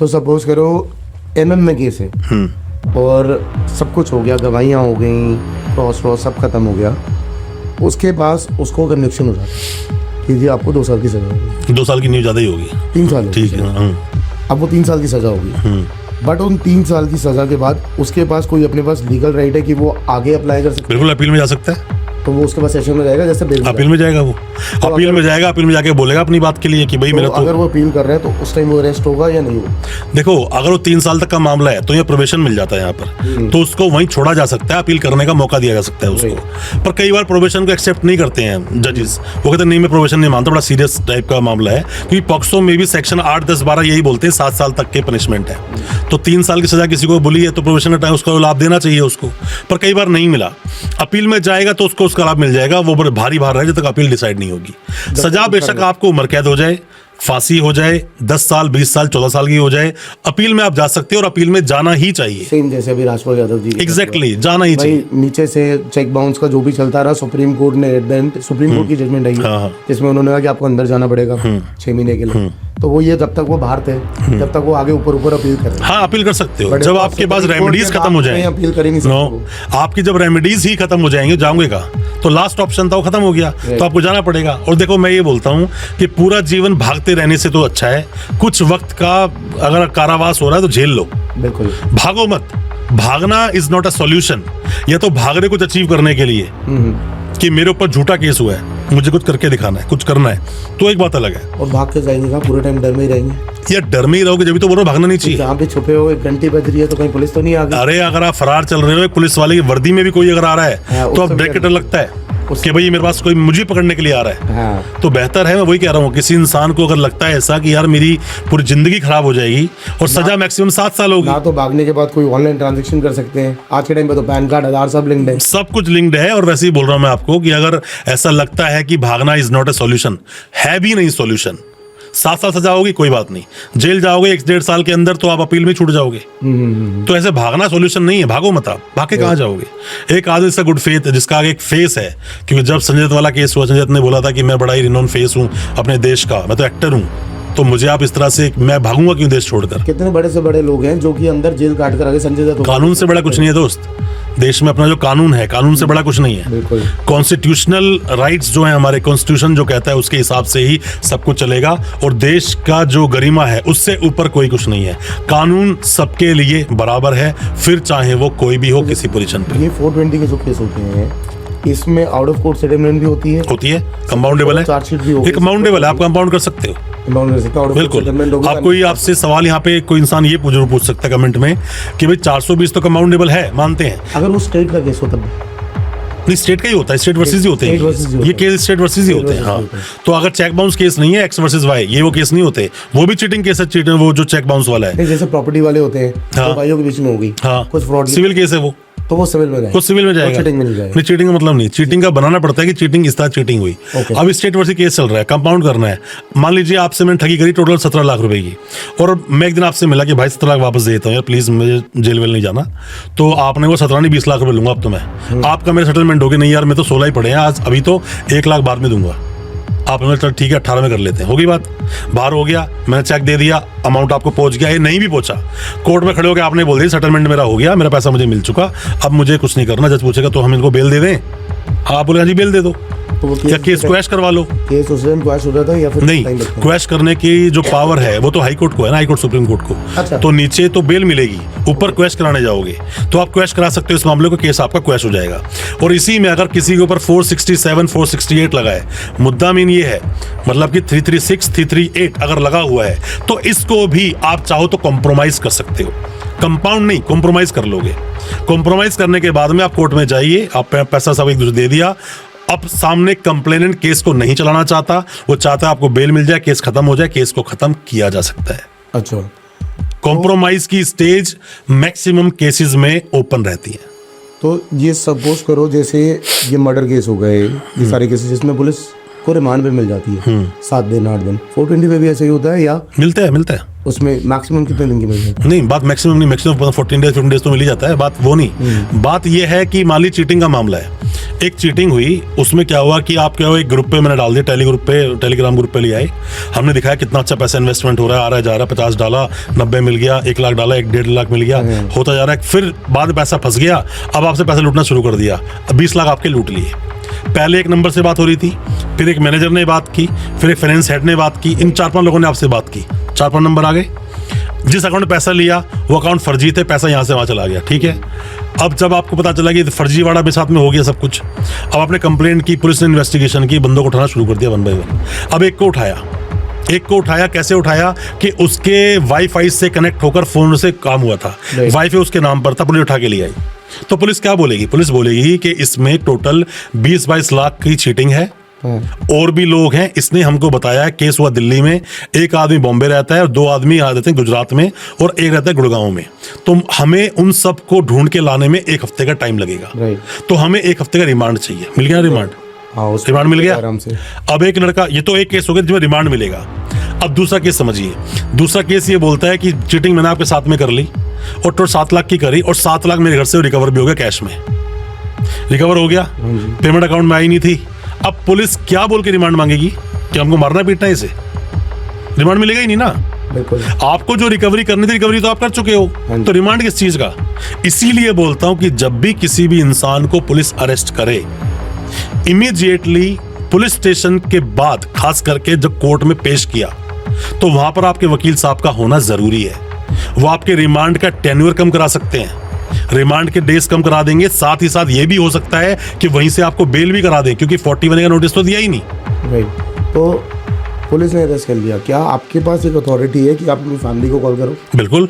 तो सपोज करो एमएम में केस है और सब कुछ हो गया, गवाहियाँ हो गई, क्रॉस व्रॉस सब खत्म हो गया, उसके पास उसको कन्विक्शन हो जाता है कि जी आपको 2 साल की सजा होगी। 2 साल की नहीं ज़्यादा ही होगी। 3 साल, ठीक है। अब वो 3 साल की सजा होगी, बट उन 3 साल की सजा के बाद उसके पास कोई अपने पास लीगल राइट है कि वो आगे अप्लाई कर सकता बिल्कुल अपील में जा सकता है। है। तो वो उसके पास सेशन में जाएगा, जैसे बेल अपील में जाएगा, वो अपील में जाएगा, अपील में जाके बोलेगा अपनी बात के लिए कि भाई मेरा तो अगर वो अपील कर रहे हैं तो उस टाइम वो अरेस्ट होगा या नहीं होगा? देखो, अगर वो 3 साल तक का मामला है तो ये प्रोबेशन मिल जाता है यहाँ पर, तो उसको वहीं छोड़ा जा सकता है, अपील करने का मौका दिया जा सकता है उसको। पर कई बार प्रोबेशन को एक्सेप्ट नहीं करते हैं जजेस, वो कहते हैं नहीं मैं प्रोबेशन नहीं मानता, बड़ा सीरियस टाइप का मामला है, क्योंकि पॉक्सो में भी सेक्शन 8, 10, 12 यही बोलते हैं 7 साल तक के पनिशमेंट है। तो 3 साल की सजा किसी को बोली है तो प्रोबेशन का टाइम उसको लाभ देना चाहिए उसको, पर कई बार नहीं मिला, अपील में जाएगा तो उसको उसका लाभ मिल जाएगा। वो बड़े भारी भार रहे जब तक अपील डिसाइड नहीं होगी। सजा बेशक आपको उम्र कैद हो जाए, फांसी हो जाए, 10 साल, 20 साल, 14 साल की हो जाए, अपील में आप जा सकते हो और अपील में जाना ही चाहिए। सेम जैसे अभी राजपाल यादव जी एग्जैक्टली जाना ही चाहिए। नीचे से चेक बाउंस का जो भी चलता रहा, सुप्रीम कोर्ट ने at the end supreme court की जजमेंट आई जिसमें उन्होंने कहा कि आपको अंदर जाना पड़ेगा 6 महीने के लिए। तो वो ये जब तक वो बाहर थे जब तक वो आगे ऊपर अपील कर रहे हैं। हाँ, अपील कर सकते हो जब आपके पास रेमेडीज खत्म हो जाए। अपील कर ही नहीं सकते। आपकी जब रेमेडीज ही खत्म हो जाएंगे, जाओगे का तो लास्ट ऑप्शन था वो खत्म हो गया, तो आपको जाना पड़ेगा। और देखो, मैं ये बोलता हूँ कि पूरा जीवन भागते रहने से तो अच्छा है कुछ वक्त का अगर कारावास हो रहा है तो झेल लो, बिल्कुल भागो मत। भागना इज नॉट अ सॉल्यूशन। ये तो भाग रहे कुछ अचीव करने के लिए कि मेरे ऊपर झूठा केस हुआ है, मुझे कुछ करके दिखाना है, कुछ करना है, तो एक बात अलग है। और भाग के जाएंगे कहाँ? पूरे टाइम डर में ही रहेंगे। या डर में ही रहोगे, जब भी तो बोलो भागना नहीं चाहिए। जहाँ पे छुपे हो, एक घंटी बज रही है तो कहीं पुलिस तो नहीं आ गई? अरे अगर आप फरार चल रहे हो, एक पुलिस वाले की वर्दी में भी कोई अगर आ रहा है तो आप देख के डर लगता है कि भाई मेरे पास कोई मुझे पकड़ने के लिए आ रहा है। तो बेहतर है, मैं वही कह रहा हूँ, किसी इंसान को अगर लगता है ऐसा कि यार मेरी पूरी जिंदगी खराब हो जाएगी और सजा मैक्सिमम 7 साल होगी। ना तो भागने के बाद कोई ऑनलाइन ट्रांजैक्शन कर सकते हैं, आज के टाइम पे तो पैन कार्ड, आधार सब लिंक्ड है, सब कुछ लिंक्ड है। और वैसे ही बोल रहा हूँ मैं आपको कि अगर ऐसा लगता है कि भागना इज नॉट ए सॉल्यूशन, है भी नहीं सॉल्यूशन, 7 साल सजा होगी कोई बात नहीं, जेल जाओगे 1-1.5 साल के अंदर तो आप अपील में छूट जाओगे। तो ऐसे भागना सॉल्यूशन नहीं है, भागो मत आप, भाग के कहाँ जाओगे। एक आदमी से गुड फेथ है जिसका आगे एक फेस है, क्योंकि जब संजय दत्त वाला केस हुआ, संजय दत्त ने बोला था कि मैं बड़ा ही रिनोन फेस हूँ अपने देश का, मैं तो एक्टर हूँ, तो मुझे आप इस तरह से, मैं भागूंगा क्यों देश छोड़कर। कितने बड़े से बड़े लोग हैं जो कि अंदर जेल काट कर आगे संजय दत्त। कानून से बड़ा कुछ नहीं है दोस्त, देश में अपना जो कानून है, कानून से बड़ा कुछ नहीं है। कॉन्स्टिट्यूशनल राइट्स जो है हमारे, कॉन्स्टिट्यूशन जो कहता है उसके हिसाब से ही सब कुछ चलेगा, और देश का जो गरिमा है उससे ऊपर कोई कुछ नहीं है। कानून सबके लिए बराबर है, फिर चाहे वो कोई भी हो किसी पोजीशन पे। ये 420 के जो केस होते हैं इसमें आउट ऑफ कोर्ट सेटलमेंट भी होती है, कंपाउंडेबल है, चार्जशीट भी होगी, कंपाउंडेबल है, आप कंपाउंड कर सकते हो। बिल्कुल। आप कोई आपसे सवाल यहाँ पे कोई इंसान ये पूछ सकता है कमेंट में कि भाई 420 तो कंपाउंडेबल है, मानते हैं। अगर वो स्टेट का केस होता है, नहीं स्टेट का ही होता है, स्टेट वर्सेस ही होते हैं ये केस, स्टेट वर्सेस ही होते हैं। हाँ, तो अगर चेक बाउंस केस नहीं है, एक्स वर्सेस वाई, ये वो केस नहीं होते, वो भी चीटिंग केस है, चीटिंग वो जो चेक बाउंस वाला है। जैसे प्रॉपर्टी वाले होते हैं, तो भाइयों के बीच में होगी, कुछ फ्रॉड, सिविल केस है वो, तो वो सिविल में जाएगा, वो सिविल में जाएगा, चीटिंग में नहीं जाएगा। नहीं, चीटिंग का मतलब नहीं, चीटिंग का बनाना पड़ता है कि चीटिंग इस तरह चीटिंग हुई। अब स्टेट वर्सेस केस चल रहा है, कंपाउंड करना है। मान लीजिए आपसे मैंने ठगी करी टोटल 17 लाख रुपए की, और मैं एक दिन आपसे मिला कि भाई 17 लाख वापस दे देता हूँ यार, प्लीज मुझे जेल वेल नहीं जाना, तो आपने वो 17 नहीं 20 लाख रुपए लूंगा अब तो मैं, आपका मेरा सेटलमेंट हो गया, नहीं यार मैं तो 16 ही पड़े हैं आज, अभी तो 1 लाख बाद में दूंगा। आपने चल ठीक है 18 में कर लेते हैं, होगी बात, बाहर हो गया, मैंने चेक दे दिया, अमाउंट आपको पहुंच गया, ये नहीं भी पहुंचा, कोर्ट में खड़े हो गए, आपने बोल दिया सेटलमेंट मेरा हो गया, मेरा पैसा मुझे मिल चुका, अब मुझे कुछ नहीं करना, जज पूछेगा तो हम इनको बेल दे दें, आप बोले जी बेल दे दो, तो या केस क्वैश करवा लो। केस उस दिन क्वैश हो जाता है या फिर नहीं, क्वैश करने की जो पावर है वो तो हाई कोर्ट को है ना, हाई कोर्ट सुप्रीम कोर्ट को। अच्छा। तो नीचे तो बेल मिलेगी, ऊपर क्वैश कराने जाओगे तो आप क्वैश करा सकते हो इस मामले को, केस आपका क्वैश हो जाएगा। और इसी में अगर किसी के ऊपर 467 468 लगा है, मुद्दा मीन ये है, मतलब कि 336 338 अगर लगा हुआ है तो इसको भी आप चाहो तो कॉम्प्रोमाइज कर सकते हो, कंपाउंड नहीं कॉम्प्रोमाइज कर लोगे। कॉम्प्रोमाइज करने के बाद में आप कोर्ट में जाइए, आप पैसा सब एक दूसरे दे दिया, अब सामने कंप्लेनेंट केस को नहीं चलाना चाहता, वो चाहता है आपको बेल मिल जाए, केस खत्म हो जाए, केस को खत्म किया जा सकता है। अच्छा, कॉम्प्रोमाइज की स्टेज मैक्सिमम केसेस में ओपन रहती है। तो ये सपोज करो जैसे ये मर्डर केस हो गए, ये सारे केसेस जिसमें पुलिस को रिमांड पे मिल जाती है 7 दिन 8 दिन, 420 पे भी ऐसे ही होता है या मिलता है उसमें मैक्सिमम कितने दिन की मिल जाती नहीं, बात मैक्सिमम नहीं, मैक्सिमम 14 डेज 15 डेज तो मिल ही जाता है, बात वो नहीं। बात ये है कि मान ली चीटिंग का मामला है, एक चीटिंग हुई, उसमें क्या हुआ कि आप क्या हुआ, एक ग्रुप पे मैंने डाल दिया, टेलीग्राम ग्रुप पे ले आए, हमने दिखाया कितना अच्छा पैसा इन्वेस्टमेंट हो रहा है, आ रहा है जा रहा है, 50 डाला 90 मिल गया, 1 लाख डाला 1.5 लाख मिल गया, होता जा रहा है। फिर बाद में पैसा फंस गया, अब आपसे पैसा लूटना शुरू कर दिया, 20 लाख आपके लूट लिए। पहले एक नंबर से बात हो रही थी, फिर एक मैनेजर ने बात की, फिर एक फाइनेंस हेड ने बात की, इन 4-5 लोगों ने आपसे बात की, 4-5 नंबर आ गए। जिस अकाउंट में पैसा लिया वो अकाउंट फर्जी थे, पैसा यहाँ से वहाँ चला गया, ठीक है। अब जब आपको पता चला कि फर्जी वाला भी साथ में हो गया सब कुछ, अब आपने कंप्लेंट की, पुलिस ने इन्वेस्टिगेशन की, बंदों को उठाना शुरू कर दिया 1 बाय 1। अब एक को उठाया, कैसे उठाया कि उसके वाईफाई से कनेक्ट होकर फोन से काम हुआ था, वाईफाई उसके नाम पर था, पुलिस उठा के ले आई। तो पुलिस क्या बोलेगी? पुलिस बोलेगी कि इसमें टोटल 20-22 लाख की चीटिंग है, और भी लोग हैं। इसने हमको बताया, केस हुआ दिल्ली में, एक आदमी बॉम्बे रहता है और 2 आदमी आ जाते हैं गुजरात में और एक रहता है गुड़गांव में। तो हमें उन सब को ढूंढ के लाने में 1 हफ्ते का टाइम लगेगा, तो हमें 1 हफ्ते का रिमांड चाहिए। मिल गया रिमांड? रिमांड मिल गया आराम से। अब एक लड़का, ये तो एक केस हो गया जिसमें रिमांड मिलेगा। अब दूसरा केस समझिए, दूसरा केस ये बोलता है कि चीटिंग मैंने आपके साथ में कर ली और टोटल 7 लाख की करी, और 7 लाख मेरे घर से रिकवर भी हो गया, कैश में रिकवर हो गया, पेमेंट अकाउंट में आई नहीं थी। अब पुलिस क्या बोल के रिमांड मांगेगी कि हमको मारना पीटना है, इसे रिमांड मिलेगा ही नहीं ना। बिल्कुल। आपको जो रिकवरी करनी थी, रिकवरी तो आप कर चुके हो, तो रिमांड किस चीज का? इसीलिए बोलता हूं कि जब भी किसी भी इंसान को पुलिस अरेस्ट करे, इमीडिएटली पुलिस स्टेशन के बाद, खास करके जब कोर्ट में पेश किया, तो वहां पर आपके वकील साहब का होना जरूरी है। वो आपके रिमांड का टेन्योर कम करा सकते हैं, रिमांड के डेज कम करा देंगे, साथ ही साथ ये भी हो सकता है कि वहीं से आपको बेल भी करा दें, क्योंकि 41 का नोटिस तो दिया ही नहीं। तो पुलिस ने अरेस्ट कर लिया, क्या आपके पास एक अथॉरिटी है कि आप अपनी फैमिली को कॉल करो? बिल्कुल,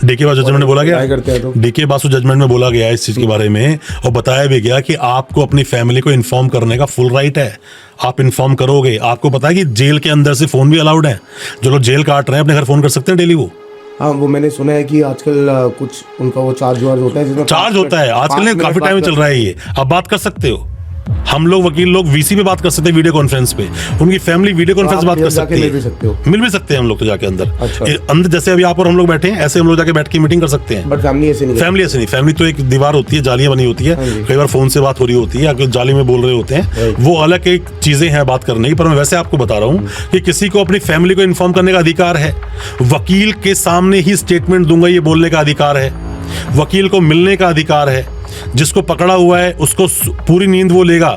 डीके बासु जजमेंट में बोला गया, डीके बासु जजमेंट में बोला गया इस चीज के बारे में, और बताया भी गया कि आपको अपनी फैमिली को इन्फॉर्म करने का फुल राइट है। आप इन्फॉर्म करोगे। आपको पता है कि जेल के अंदर से फोन भी अलाउड है, जो लोग जेल काट रहे हैं अपने घर फोन कर सकते हैं डेली। वो हाँ, वो मैंने सुना है कि आजकल कुछ उनका वो चार्ज होता है, जिसमें चार्ज होता है आजकल, काफी टाइम चल रहा है ये। आप बात कर सकते हो, हम लोग वकील लोग वीसी पे बात कर सकते हैं, वीडियो कॉन्फ्रेंस पे, उनकी फैमिली वीडियो कॉन्फ्रेंस बात कर सकती है, मिल भी सकते हैं हम लोग तो जाके अंदर। अच्छा। अंदर जैसे अभी आप और हम लोग बैठे हैं, ऐसे हम लोग जाके बैठ के मीटिंग कर सकते हैं। बट फैमिली ऐसे नहीं, फैमिली तो एक दीवार होती है, जालियां बनी होती है, कई बार फोन से बात हो रही होती है, अगर जाली में बोल रहे होते हैं, वो अलग एक चीजें हैं बात करने की। पर मैं वैसे आपको बता रहा हूँ कि किसी को अपनी फैमिली को इन्फॉर्म करने का अधिकार है, वकील के सामने ही स्टेटमेंट दूंगा ये बोलने का अधिकार है, वकील को मिलने का अधिकार है, जिसको पकड़ा हुआ है उसको पूरी नींद वो लेगा,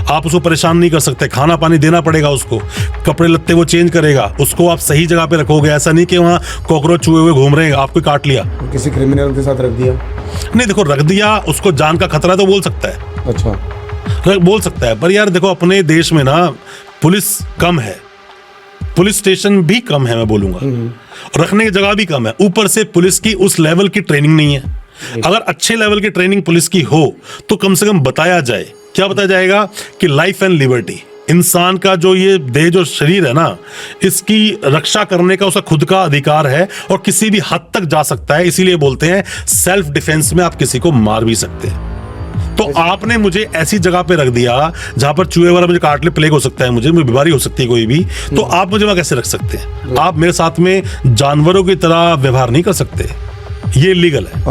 आप उसको परेशान नहीं कर सकते, खाना पानी देना पड़ेगा उसको, कपड़े लत्ते वो चेंज करेगा, उसको आप सही जगह पे रखोगे। ऐसा नहीं कि वहाँ कॉकरोच चूहे हुए घूम रहे हैं, आपको काट लिया, किसी क्रिमिनल के साथ रख दिया। नहीं देखो, रख दिया, उसको जान का खतरा तो बोल सकता है, अच्छा बोल सकता है। पर यार देखो, अपने देश में ना पुलिस कम है, पुलिस स्टेशन भी कम है, मैं बोलूंगा रखने की जगह भी कम है, ऊपर से पुलिस की उस लेवल की ट्रेनिंग नहीं है। अगर अच्छे लेवल की ट्रेनिंग पुलिस की हो तो कम से कम बताया जाए, क्या बताया जाएगा कि लाइफ एंड लिबर्टी, इंसान का जो ये देह जो शरीर है ना, इसकी रक्षा करने का उसका खुद का अधिकार है और किसी भी हद तक जा सकता है। इसीलिए बोलते हैं सेल्फ डिफेंस में आप किसी को मार भी सकते हैं। तो आपने मुझे ऐसी जगह पे रख दिया जहां पर चूहे वाला मुझे काट ले, प्लेग हो सकता है, मुझे बीमारी हो सकती है कोई भी, तो आप मुझे वहां कैसे रख सकते हैं? आप मेरे साथ में जानवरों की तरह व्यवहार नहीं कर सकते, ये इलीगल है।